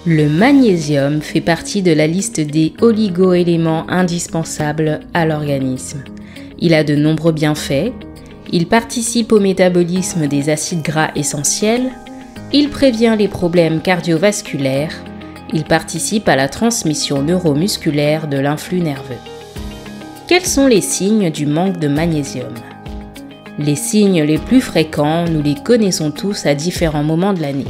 Le magnésium fait partie de la liste des oligo-éléments indispensables à l'organisme. Il a de nombreux bienfaits, il participe au métabolisme des acides gras essentiels, il prévient les problèmes cardiovasculaires, il participe à la transmission neuromusculaire de l'influx nerveux. Quels sont les signes du manque de magnésium? Les signes les plus fréquents, nous les connaissons tous à différents moments de l'année.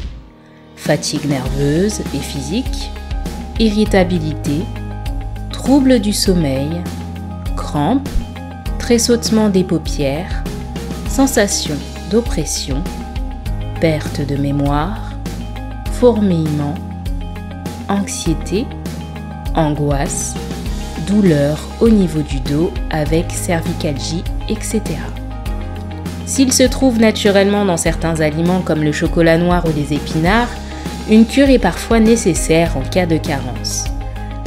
Fatigue nerveuse et physique, irritabilité, troubles du sommeil, crampes, tressautement des paupières, sensation d'oppression, perte de mémoire, fourmillement, anxiété, angoisse, douleur au niveau du dos avec cervicalgie, etc. S'il se trouve naturellement dans certains aliments comme le chocolat noir ou les épinards, une cure est parfois nécessaire en cas de carence.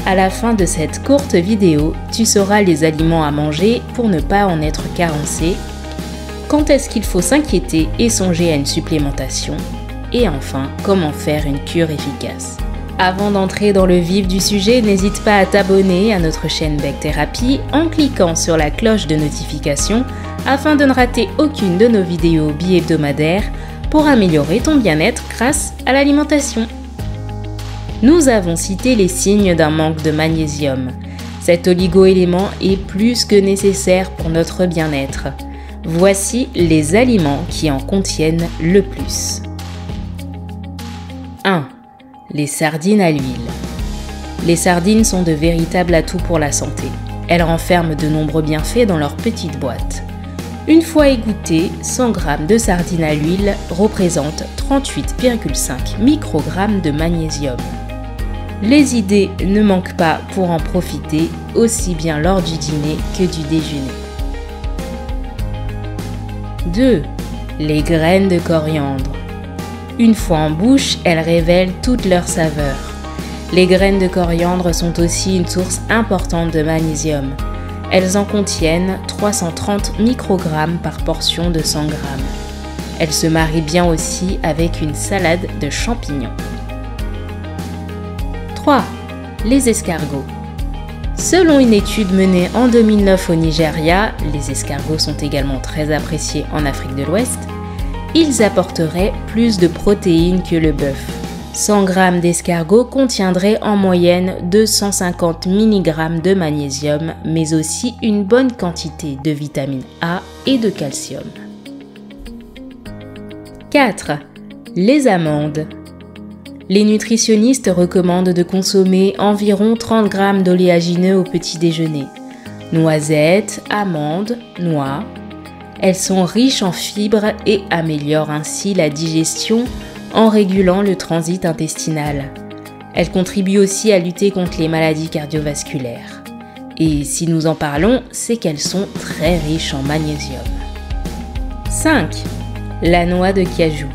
À la fin de cette courte vidéo, tu sauras les aliments à manger pour ne pas en être carencé, quand est-ce qu'il faut s'inquiéter et songer à une supplémentation, et enfin, comment faire une cure efficace. Avant d'entrer dans le vif du sujet, n'hésite pas à t'abonner à notre chaîne Bec Thérapie en cliquant sur la cloche de notification afin de ne rater aucune de nos vidéos bi-hebdomadaires pour améliorer ton bien-être grâce à l'alimentation. Nous avons cité les signes d'un manque de magnésium. Cet oligo-élément est plus que nécessaire pour notre bien-être. Voici les aliments qui en contiennent le plus. 1. Les sardines à l'huile. Les sardines sont de véritables atouts pour la santé. Elles renferment de nombreux bienfaits dans leur petite boîte. Une fois égouttées, 100 g de sardines à l'huile représentent 38,5 microgrammes de magnésium. Les idées ne manquent pas pour en profiter, aussi bien lors du dîner que du déjeuner. 2. Les graines de coriandre. Une fois en bouche, elles révèlent toute leur saveur. Les graines de coriandre sont aussi une source importante de magnésium. Elles en contiennent 330 microgrammes par portion de 100 g. Elles se marient bien aussi avec une salade de champignons. 3. Les escargots. Selon une étude menée en 2009 au Nigeria, les escargots sont également très appréciés en Afrique de l'Ouest, ils apporteraient plus de protéines que le bœuf. 100 g d'escargot contiendrait en moyenne 250 mg de magnésium, mais aussi une bonne quantité de vitamine A et de calcium. 4. Les amandes. Les nutritionnistes recommandent de consommer environ 30 g d'oléagineux au petit déjeuner. Noisettes, amandes, noix. Elles sont riches en fibres et améliorent ainsi la digestion en régulant le transit intestinal. Elles contribuent aussi à lutter contre les maladies cardiovasculaires. Et si nous en parlons, c'est qu'elles sont très riches en magnésium. 5. La noix de cajou.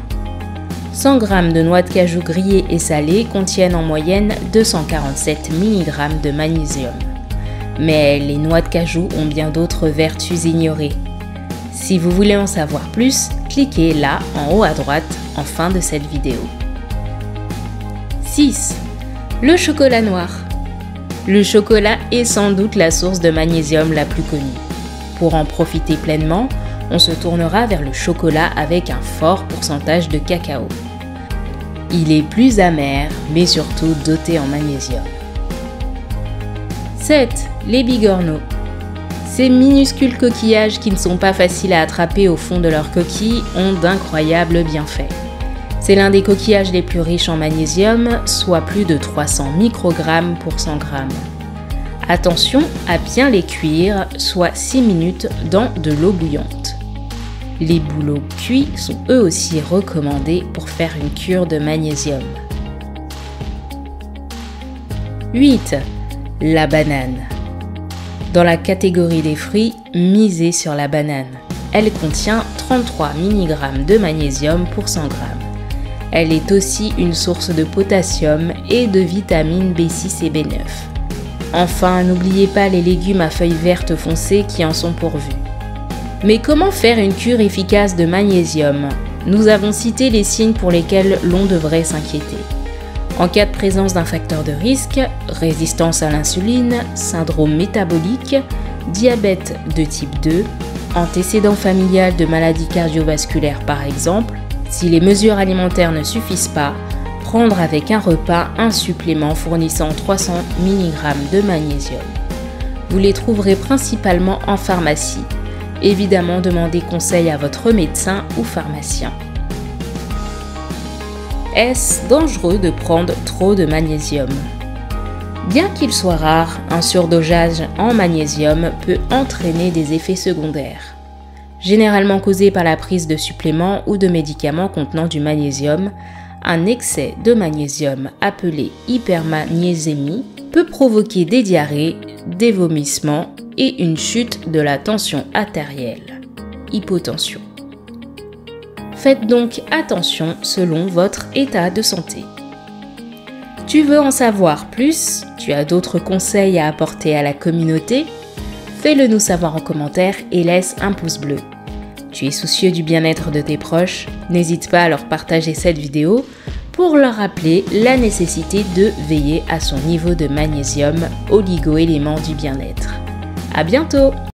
100 g de noix de cajou grillées et salées contiennent en moyenne 247 mg de magnésium. Mais les noix de cajou ont bien d'autres vertus ignorées. Si vous voulez en savoir plus, cliquez là en haut à droite en fin de cette vidéo. 6. Le chocolat noir. Le chocolat est sans doute la source de magnésium la plus connue. Pour en profiter pleinement, on se tournera vers le chocolat avec un fort pourcentage de cacao. Il est plus amer, mais surtout doté en magnésium. 7. Les bigorneaux. Ces minuscules coquillages qui ne sont pas faciles à attraper au fond de leur coquille ont d'incroyables bienfaits. C'est l'un des coquillages les plus riches en magnésium, soit plus de 300 microgrammes pour 100 g. Attention à bien les cuire, soit 6 minutes dans de l'eau bouillante. Les bouleaux cuits sont eux aussi recommandés pour faire une cure de magnésium. 8. La banane. Dans la catégorie des fruits, misez sur la banane. Elle contient 33 mg de magnésium pour 100 g. Elle est aussi une source de potassium et de vitamines B6 et B9. Enfin, n'oubliez pas les légumes à feuilles vertes foncées qui en sont pourvus. Mais comment faire une cure efficace de magnésium? Nous avons cité les signes pour lesquels l'on devrait s'inquiéter. En cas de présence d'un facteur de risque, résistance à l'insuline, syndrome métabolique, diabète de type 2, antécédent familial de maladies cardiovasculaires par exemple, si les mesures alimentaires ne suffisent pas, prendre avec un repas un supplément fournissant 300 mg de magnésium. Vous les trouverez principalement en pharmacie. Évidemment, demandez conseil à votre médecin ou pharmacien. Est-ce dangereux de prendre trop de magnésium? Bien qu'il soit rare, un surdosage en magnésium peut entraîner des effets secondaires, généralement causés par la prise de suppléments ou de médicaments contenant du magnésium. Un excès de magnésium, appelé hypermagnésémie, peut provoquer des diarrhées, des vomissements et une chute de la tension artérielle, hypotension. Faites donc attention selon votre état de santé. Tu veux en savoir plus? Tu as d'autres conseils à apporter à la communauté? Fais-le nous savoir en commentaire et laisse un pouce bleu. Tu es soucieux du bien-être de tes proches? N'hésite pas à leur partager cette vidéo pour leur rappeler la nécessité de veiller à son niveau de magnésium, oligo-élément du bien-être. À bientôt!